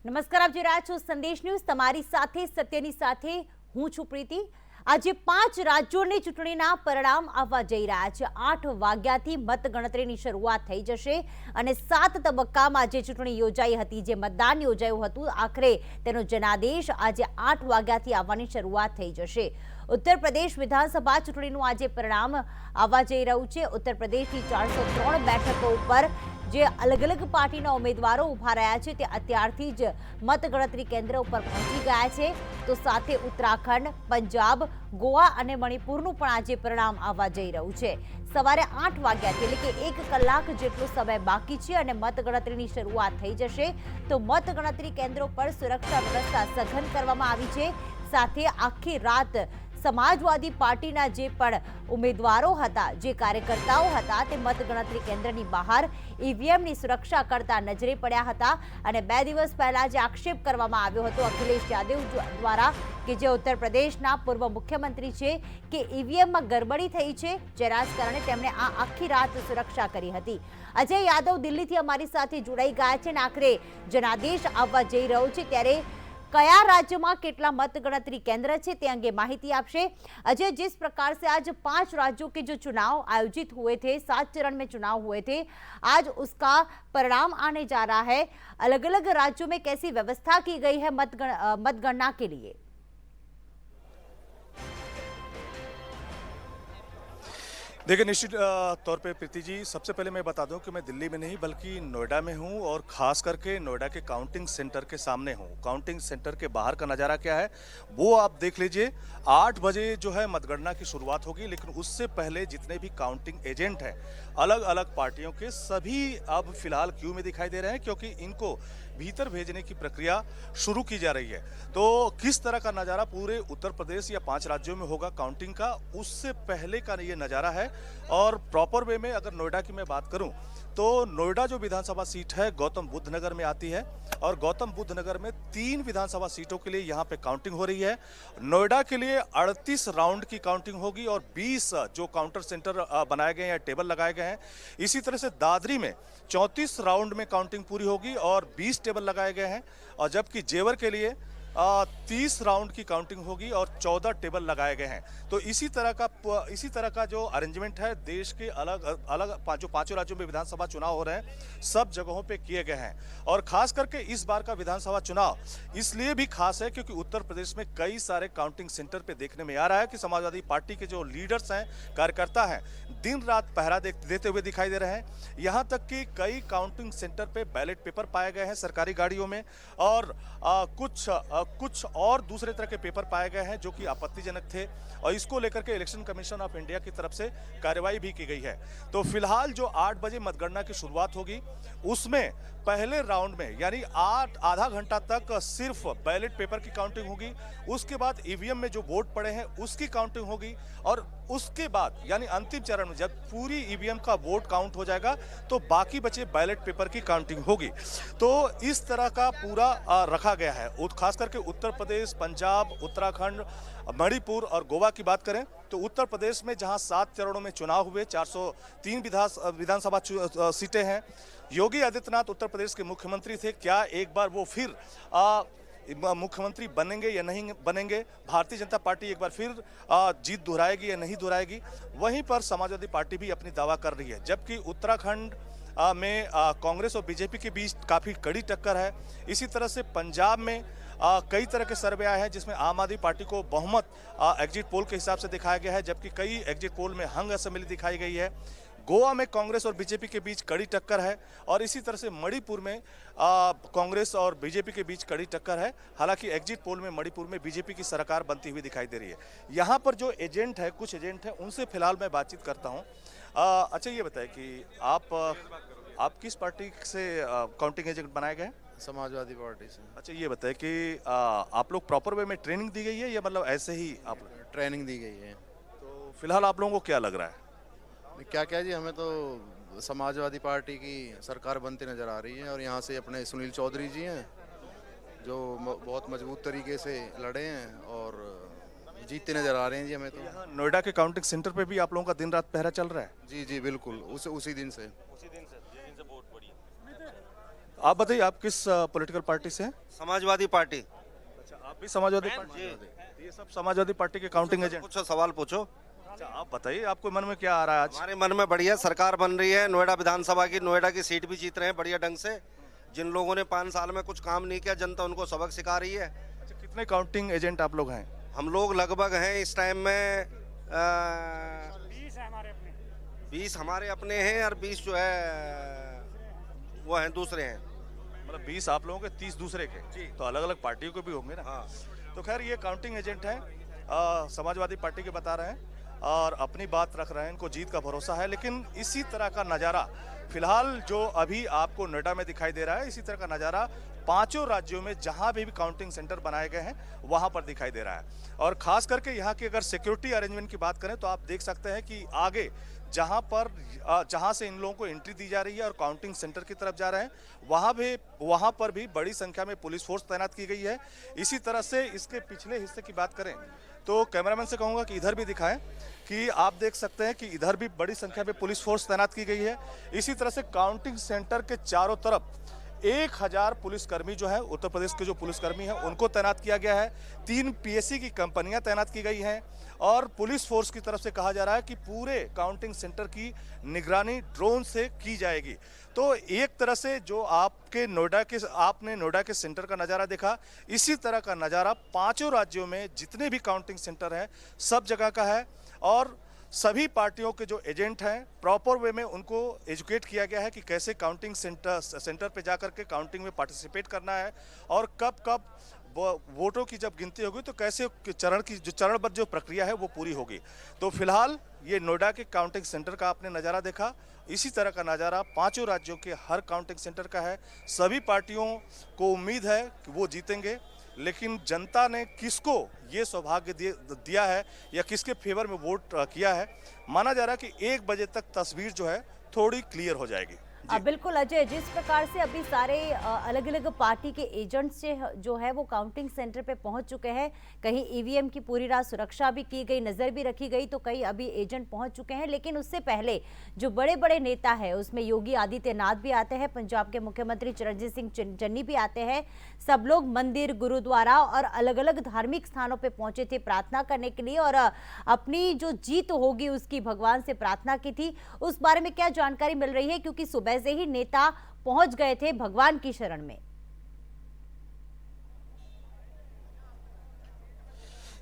નમસ્કાર, આપ જોઈ રહ્યા છો સંદેશ ન્યૂઝ, તમારી સાથે સત્યની સાથે હું છું પ્રીતિ। આજે 5 રાજ્યોની ચૂંટણીના પરિણામ આવવા જઈ રહ્યા છે। 8 વાગ્યાથી મતગણતરીની શરૂઆત થઈ જશે અને 7 તબક્કામાં જે ચૂંટણી યોજાઈ હતી, જે મતદાન યોજાયું હતું, આખરે તેનો જનાદેશ આજે 8 વાગ્યાથી આવવાની શરૂઆત થઈ જશે। उत्तर प्रदेश विधानसभा चूंटणीनुं आज परिणाम आवा जई रह्युं छे। उत्तर प्रदेशनी 403 बेठको पर जे अलग अलग पार्टीना उम्मीदवारों उभा रह्या छे ते अत्यारथी ज मतगणतरी केन्द्र पर पहोंची गया छे। तो साथे उत्तराखंड, पंजाब, गोवा अने मणिपुरनुं पण आज परिणाम आवा जई रह्युं छे। सवारे 8 वाग्याथी એટલે કે 1 કલાક જેટલો સમય બાકી છે અને મતગણતરીની શરૂઆત થઈ જશે। તો મતગણતરી કેન્દ્રો પર સુરક્ષા વ્યવસ્થા સઘન કરવામાં આવી છે। સાથે આખી રાત समाजवादी पार्टीना जे पण उम्मीदवारों हता, जे कार्यकर्ताओं हता, ते मतगणतरी केन्द्रनी बहार ईवीएमनी सुरक्षा करता नजरे पड्या हता। अने 2 दिवस पहला जे आक्षेप करवामां आव्यो हतो अखिलेश यादव द्वारा के जे उत्तर प्रदेशना पूर्व मुख्यमंत्री छे के ईवीएम में गड़बड़ी थई छे, जेना कारणे तेमणे आ आखी रात सुरक्षा करी हती। अजय यादव दिल्हीथी अमारी साथे जोड़ाई गया छे। आखरे जनादेश आववा जई रह्यो छे, त्यारे कया राज्य में केटला मतगणतरी केन्द्र है ते अंगे माहिती आपशे अजय। जिस प्रकार से आज 5 राज्यों के जो चुनाव आयोजित हुए थे, 7 चरण में चुनाव हुए थे, आज उसका परिणाम आने जा रहा है। अलग अलग राज्यों में कैसी व्यवस्था की गई है मतगणना के लिए? देखिए, निश्चित तौर पे प्रीति जी, सबसे पहले मैं बता दूं कि मैं दिल्ली में नहीं बल्कि नोएडा में हूं और खास करके नोएडा के काउंटिंग सेंटर के सामने हूं। काउंटिंग सेंटर के बाहर का नज़ारा क्या है वो आप देख लीजिए। 8 बजे जो है मतगणना की शुरुआत होगी, लेकिन उससे पहले जितने भी काउंटिंग एजेंट हैं अलग अलग पार्टियों के, सभी अब फिलहाल क्यू में दिखाई दे रहे हैं, क्योंकि इनको भीतर भेजने की प्रक्रिया शुरू की जा रही है। तो किस तरह का नज़ारा पूरे उत्तर प्रदेश या 5 राज्यों में होगा काउंटिंग का, उससे पहले का ये नज़ारा है। और प्रॉपर वे में अगर नोएडा की मैं बात करूं तो नोएडा जो विधानसभा सीट है गौतम बुद्ध नगर में आती है और गौतम बुद्ध नगर में 3 विधानसभा सीटों के लिए यहां पे काउंटिंग हो रही है। नोएडा के लिए 38 राउंड की काउंटिंग होगी और 20 जो काउंटर सेंटर बनाए गए हैं, टेबल लगाए गए हैं। इसी तरह से दादरी में 34 राउंड में काउंटिंग पूरी होगी और 20 टेबल लगाए गए हैं। और जबकि जेवर के लिए 30 राउंड की काउंटिंग होगी और 14 टेबल लगाए गए हैं। तो इसी तरह का जो अरेंजमेंट है देश के अलग अलग जो 5 राज्यों में विधानसभा चुनाव हो रहे हैं सब जगहों पे किए गए हैं। और खास करके इस बार का विधानसभा चुनाव इसलिए भी खास है क्योंकि उत्तर प्रदेश में कई सारे काउंटिंग सेंटर पे देखने में आ रहा है कि समाजवादी पार्टी के जो लीडर्स हैं, कार्यकर्ता हैं, दिन रात पहरा देते हुए दिखाई दे रहे हैं। यहाँ तक कि कई काउंटिंग सेंटर पे बैलेट पेपर पाए गए हैं सरकारी गाड़ियों में और कुछ और दूसरे तरह के पेपर पाए गए हैं जो कि आपत्तिजनक थे और इसको लेकर के इलेक्शन कमीशन ऑफ इंडिया की तरफ से कार्रवाई भी की गई है। तो फिलहाल जो 8 बजे मतगणना की शुरुआत होगी उसमें पहले राउंड में यानी आधा घंटा तक सिर्फ बैलेट पेपर की काउंटिंग होगी। उसके बाद ईवीएम में जो वोट पड़े हैं उसकी काउंटिंग होगी और उसके बाद यानी अंतिम चरण में जब पूरी ईवीएम का वोट काउंट हो जाएगा तो बाकी बचे बैलेट पेपर की काउंटिंग होगी। तो इस तरह का पूरा रखा गया है। खास करके उत्तर प्रदेश, पंजाब, उत्तराखंड, मणिपुर और गोवा की बात करें तो उत्तर प्रदेश में जहां 7 चरणों में चुनाव हुए, 403 विधानसभा सीटें हैं। योगी आदित्यनाथ उत्तर प्रदेश के मुख्यमंत्री थे। क्या एक बार वो फिर मुख्यमंत्री बनेंगे या नहीं बनेंगे? भारतीय जनता पार्टी एक बार फिर जीत दोहराएगी या नहीं दोहराएगी? वहीं पर समाजवादी पार्टी भी अपनी दावा कर रही है। जबकि उत्तराखंड में कांग्रेस और बीजेपी के बीच काफ़ी कड़ी टक्कर है। इसी तरह से पंजाब में कई तरह के सर्वे आए हैं जिसमें आम आदमी पार्टी को बहुमत एग्जिट पोल के हिसाब से दिखाया गया है, जबकि कई एग्जिट पोल में हंग असेंबली दिखाई गई है। गोवा में कांग्रेस और बीजेपी के बीच कड़ी टक्कर है और इसी तरह से मणिपुर में कांग्रेस और बीजेपी के बीच कड़ी टक्कर है। हालांकि एग्जिट पोल में मणिपुर में बीजेपी की सरकार बनती हुई दिखाई दे रही है। यहाँ पर जो एजेंट है, कुछ एजेंट हैं, उनसे फिलहाल मैं बातचीत करता हूँ। अच्छा, ये बताएं कि आप किस पार्टी से काउंटिंग एजेंट बनाए गए? समाजवादी पार्टी से। अच्छा, ये बताएं कि आप लोग प्रॉपर वे में ट्रेनिंग दी गई है या मतलब ऐसे ही आप? ट्रेनिंग दी गई है। तो फिलहाल आप लोगों को क्या लग रहा है? क्या जी, हमें तो समाजवादी पार्टी की सरकार बनती नज़र आ रही है और यहाँ से अपने सुनील चौधरी जी हैं जो बहुत मजबूत तरीके से लड़े हैं और जीतते नज़र आ रहे हैं जी हमें तो। यहाँ नोएडा के काउंटिंग सेंटर पे भी आप लोगों का दिन रात पहरा चल रहा है? जी बिल्कुल, उसी दिन से। आप बताइए, आप किस पॉलिटिकल पार्टी से हैं? समाजवादी पार्टी। अच्छा, आप भी समाजवादी पार्टी? जी। ये सब समाजवादी पार्टी के काउंटिंग एजेंट। पूछो, सवाल पूछो। अच्छा, आप बताइए, आपको मन में क्या आ रहा है आज? हमारे मन में बढ़िया सरकार बन रही है, नोएडा विधानसभा की, नोएडा की सीट भी जीत रहे हैं बढ़िया ढंग से। जिन लोगों ने 5 साल में कुछ काम नहीं किया, जनता उनको सबक सिखा रही है। अच्छा, कितने काउंटिंग एजेंट आप लोग हैं? हम लोग लगभग हैं इस टाइम में 20 हमारे अपने हैं और 20 जो है वो हैं दूसरे हैं। मतलब 20 आप लोगों के, 30 दूसरे के? जी। तो अलग अलग पार्टियों के भी होंगे ना? हाँ। तो खैर, ये काउंटिंग एजेंट हैं, समाजवादी पार्टी के बता रहे हैं और अपनी बात रख रहे हैं, इनको जीत का भरोसा है। लेकिन इसी तरह का नज़ारा फिलहाल जो अभी आपको नोएडा में दिखाई दे रहा है, इसी तरह का नज़ारा 5 राज्यों में जहां भी काउंटिंग सेंटर बनाए गए हैं वहां पर दिखाई दे रहा है। और खास करके यहाँ की अगर सिक्योरिटी अरेंजमेंट की बात करें तो आप देख सकते हैं कि आगे जहां से इन लोगों को एंट्री दी जा रही है और काउंटिंग सेंटर की तरफ जा रहे हैं, वहां पर भी बड़ी संख्या में पुलिस फोर्स तैनात की गई है। इसी तरह से इसके पिछले हिस्से की बात करें तो कैमरामैन से कहूंगा कि इधर भी दिखाएं कि आप देख सकते हैं कि इधर भी बड़ी संख्या में पुलिस फोर्स तैनात की गई है। इसी तरह से काउंटिंग सेंटर के चारों तरफ 1000 पुलिसकर्मी जो है, उत्तर प्रदेश के जो पुलिसकर्मी हैं उनको तैनात किया गया है। 3 पीएससी की कंपनियां तैनात की गई हैं और पुलिस फोर्स की तरफ से कहा जा रहा है कि पूरे काउंटिंग सेंटर की निगरानी ड्रोन से की जाएगी। तो एक तरह से जो आपने नोएडा के सेंटर का नज़ारा देखा, इसी तरह का नज़ारा 5 राज्यों में जितने भी काउंटिंग सेंटर हैं सब जगह का है। और सभी पार्टियों के जो एजेंट हैं, प्रॉपर वे में उनको एजुकेट किया गया है कि कैसे काउंटिंग सेंटर पे जाकर के काउंटिंग में पार्टिसिपेट करना है और कब कब वोटों की जब गिनती होगी तो कैसे चरणबद्ध जो प्रक्रिया है वो पूरी होगी। तो फिलहाल ये नोएडा के काउंटिंग सेंटर का आपने नज़ारा देखा, इसी तरह का नज़ारा 5 राज्यों के हर काउंटिंग सेंटर का है। सभी पार्टियों को उम्मीद है कि वो जीतेंगे, लेकिन जनता ने किसको ये सौभाग्य दिया है या किसके फेवर में वोट किया है, माना जा रहा है कि 1 बजे तक तस्वीर जो है थोड़ी क्लियर हो जाएगी। बिल्कुल अजय, जिस प्रकार से अभी सारे अलग अलग पार्टी के एजेंट्स जो है वो काउंटिंग सेंटर पे पहुंच चुके हैं, कहीं ईवीएम की पूरी रात सुरक्षा भी की गई, नजर भी रखी गई, तो कई अभी एजेंट पहुंच चुके हैं। लेकिन उससे पहले जो बड़े बड़े नेता है उसमें योगी आदित्यनाथ भी आते हैं, पंजाब के मुख्यमंत्री चरणजीत सिंह चन्नी भी आते हैं। सब लोग मंदिर, गुरुद्वारा और अलग अलग धार्मिक स्थानों पर पहुंचे थे प्रार्थना करने के लिए और अपनी जो जीत होगी उसकी भगवान से प्रार्थना की थी। उस बारे में क्या जानकारी मिल रही है, क्योंकि सुबह से ही नेता पहुंच गए थे भगवान की शरण में?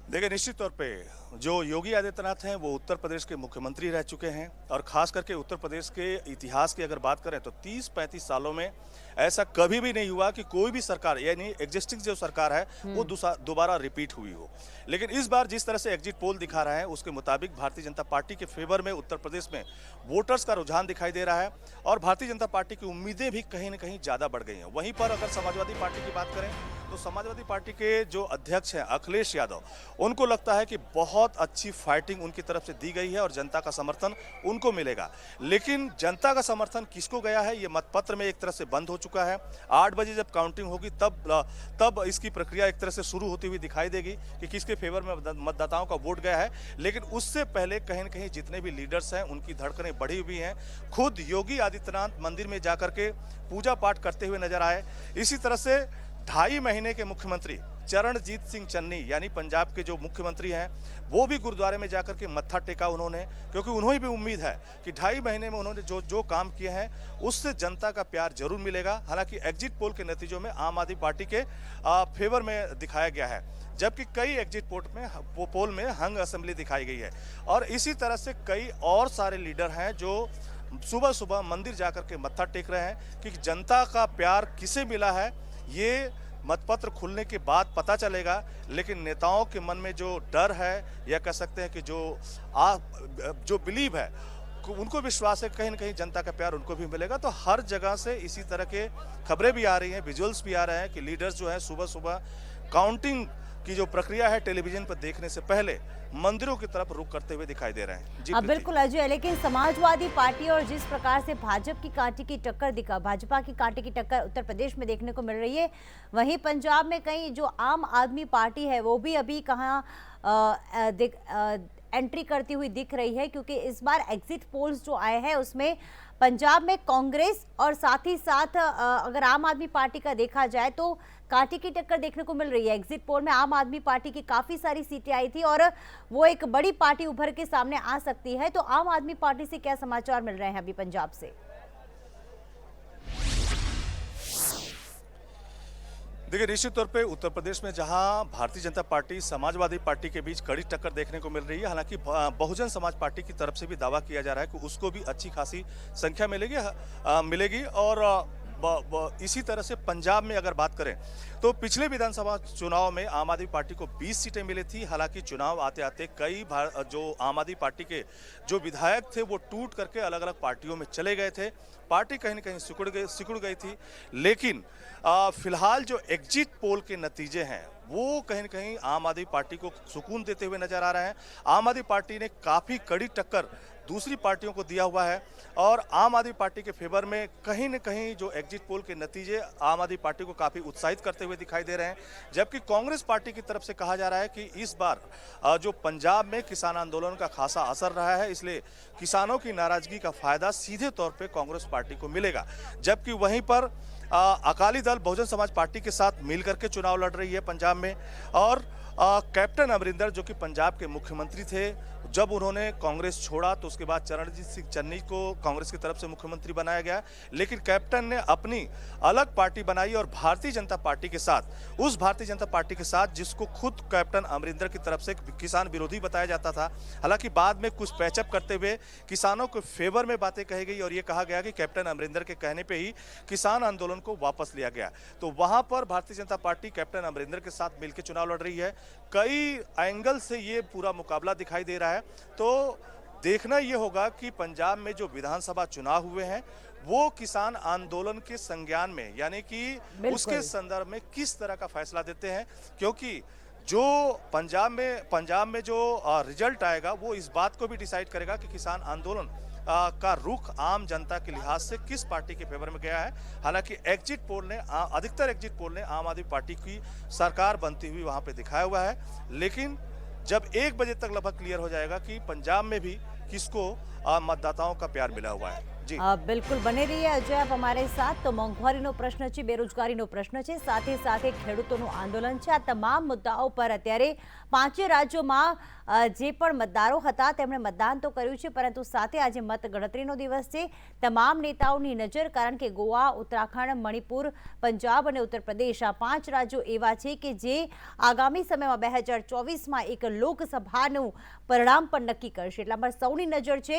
देखिए, निश्चित तौर पे जो योगी आदित्यनाथ हैं वो उत्तर प्रदेश के मुख्यमंत्री रह चुके हैं और खास करके उत्तर प्रदेश के इतिहास की अगर बात करें तो 30-35 सालों में ऐसा कभी भी नहीं हुआ कि कोई भी सरकार, यानी एग्जिस्टिंग जो सरकार है वो दोबारा रिपीट हुई हो। लेकिन इस बार जिस तरह से एग्जिट पोल दिखा रहा है उसके मुताबिक भारतीय जनता पार्टी के फेवर में उत्तर प्रदेश में वोटर्स का रुझान दिखाई दे रहा है और भारतीय जनता पार्टी की उम्मीदें भी कहीं ना कहीं ज़्यादा बढ़ गई हैं। वहीं पर अगर समाजवादी पार्टी की बात करें तो समाजवादी पार्टी के जो अध्यक्ष हैं अखिलेश यादव, उनको लगता है कि बहुत अच्छी फाइटिंग उनकी तरफ से दी गई है और जनता का समर्थन उनको मिलेगा। लेकिन जनता का समर्थन किसको गया है ये मतपत्र में एक तरह से बंद हो चुका है। 8 बजे जब काउंटिंग होगी तब इसकी प्रक्रिया एक तरह से शुरू होती हुई दिखाई देगी कि किसके फेवर में मतदाताओं का वोट गया है। लेकिन उससे पहले कहीं न कहीं जितने भी लीडर्स हैं उनकी धड़कनें बढ़ी हुई हैं। खुद योगी आदित्यनाथ मंदिर में जाकर के पूजा पाठ करते हुए नजर आए। इसी तरह से 2.5 महीने के मुख्यमंत्री चरणजीत सिंह चन्नी यानी पंजाब के जो मुख्यमंत्री हैं वो भी गुरुद्वारे में जाकर के मत्था टेका उन्होंने, क्योंकि उन्हें भी उम्मीद है कि 2.5 महीने में उन्होंने जो काम किए हैं उससे जनता का प्यार जरूर मिलेगा। हालांकि एग्जिट पोल के नतीजों में आम आदमी पार्टी के फेवर में दिखाया गया है, जबकि कई एग्जिट पोल में हंग असेंबली दिखाई गई है। और इसी तरह से कई और सारे लीडर हैं जो सुबह सुबह मंदिर जाकर के मत्था टेक रहे हैं कि जनता का प्यार किसे मिला है ये मतपत्र खुलने के बाद पता चलेगा। लेकिन नेताओं के मन में जो डर है या कह सकते हैं कि जो बिलीव है, उनको विश्वास है कहीं ना कहीं जनता का प्यार उनको भी मिलेगा। तो हर जगह से इसी तरह के खबरें भी आ रही हैं, विजुअल्स भी आ रहे हैं कि लीडर्स जो है सुबह सुबह काउंटिंग की जो प्रक्रिया है टेलीविजन पर देखने से पहले मंदिरों की तरफ रुख करते हुए दिखाई दे रहे हैं। जी बिल्कुल अजय, लेकिन समाजवादी पार्टी और जिस प्रकार से भाजपा की कांटे की टक्कर उत्तर प्रदेश में देखने को मिल रही है, वहीं पंजाब में कहीं जो आम आदमी पार्टी है वो भी अभी कहाँ एंट्री करती हुई दिख रही है, क्योंकि इस बार एग्जिट पोल्स जो आए हैं उसमें पंजाब में कांग्रेस और साथ ही साथ अगर आम आदमी पार्टी का देखा जाए तो कांटे की टक्कर देखने को मिल रही है। एग्जिट पोल में आम आदमी पार्टी की काफी सारी सीटें आई थी और वो एक बड़ी पार्टी उभर के सामने आ सकती है। तो आम आदमी पार्टी से क्या समाचार मिल रहे हैं अभी पंजाब से? देखिए, निश्चित तौर पे उत्तर प्रदेश में जहां भारतीय जनता पार्टी समाजवादी पार्टी के बीच कड़ी टक्कर देखने को मिल रही है, हालांकि बहुजन समाज पार्टी की तरफ से भी दावा किया जा रहा है कि उसको भी अच्छी खासी संख्या मिलेगी और इसी तरह से पंजाब में अगर बात करें तो पिछले विधानसभा चुनाव में आम आदमी पार्टी को 20 सीटें मिली थी। हालांकि चुनाव आते आते कई जो आम आदमी पार्टी के जो विधायक थे वो टूट करके अलग अलग पार्टियों में चले गए थे। पार्टी कहीं न कहीं सिकुड़ गई थी। लेकिन फिलहाल जो एग्जिट पोल के नतीजे हैं वो कहीं न कहीं आम आदमी पार्टी को सुकून देते हुए नजर आ रहे हैं। आम आदमी पार्टी ने काफ़ी कड़ी टक्कर दूसरी पार्टियों को दिया हुआ है और आम आदमी पार्टी के फेवर में कहीं न कहीं जो एग्जिट पोल के नतीजे आम आदमी पार्टी को काफ़ी उत्साहित करते हुए दिखाई दे रहे हैं। जबकि कांग्रेस पार्टी की तरफ से कहा जा रहा है कि इस बार जो पंजाब में किसान आंदोलन का खासा असर रहा है, इसलिए किसानों की नाराजगी का फायदा सीधे तौर पर कांग्रेस पार्टी को मिलेगा। जबकि वहीं पर अकाली दल बहुजन समाज पार्टी के साथ मिलकर के चुनाव लड़ रही है पंजाब में और कैप्टन अमरिंदर जो कि पंजाब के मुख्यमंत्री थे, जब उन्होंने कांग्रेस छोड़ा तो उसके बाद चरणजीत सिंह चन्नी को कांग्रेस की तरफ से मुख्यमंत्री बनाया गया। लेकिन कैप्टन ने अपनी अलग पार्टी बनाई और भारतीय जनता पार्टी के साथ, उस भारतीय जनता पार्टी के साथ जिसको खुद कैप्टन अमरिंदर की तरफ से किसान विरोधी बताया जाता था। हालांकि बाद में कुछ पैचअप करते हुए किसानों के फेवर में बातें कही गई और ये कहा गया कि कैप्टन अमरिंदर के कहने पर ही किसान आंदोलन को वापस लिया गया। तो वहां पर भारतीय जनता पार्टी कैप्टन अमरिंदर के साथ मिलकर चुनाव लड़ रही है। कई एंगल से ये पूरा मुकाबला दिखाई दे रहा है। तो देखना यह होगा कि पंजाब में जो विधानसभा चुनाव हुए हैं वो किसान आंदोलन के संज्ञान में, यानी कि उसके संदर्भ में किस तरह का फैसला देते हैं, क्योंकि जो पंजाब में जो रिजल्ट आएगा वो इस बात को भी डिसाइड करेगा कि किसान आंदोलन का रुख आम जनता के लिहाज से किस पार्टी के फेवर में गया है। हालांकि अधिकतर एग्जिट पोल ने आम आदमी पार्टी की सरकार बनती हुई वहां पे दिखाया हुआ है। लेकिन जब 1 बजे तक लगभग क्लियर हो जाएगा कि पंजाब में भी किसको मतदाताओं का प्यार मिला हुआ है। जी बिल्कुल बने रहिए अजय आप અમારી સાથ। તો મોંઘવારીનો પ્રશ્ન છે, બેરોજગારીનો પ્રશ્ન છે, સાથે સાથે ખેડૂતોનું આંદોલન છે। આ તમામ મુદ્દાઓ પર અત્યારે પાંચે રાજ્યોમાં જે પણ મતદારો હતા તેમણે મતદાન તો કર્યું છે, પરંતુ સાથે આજે મતગણતરીનો દિવસ છે। તમામ નેતાઓની નજર, કારણ કે ગોવા, ઉત્તરાખંડ, મણિપુર, પંજાબ અને ઉત્તર પ્રદેશ આ 5 રાજ્યો એવા છે કે જે આગામી સમયમાં 2024માં એક લોકસભાનું પરિણામ પણ નક્કી કરશે। એટલા માટે સૌની નજર છે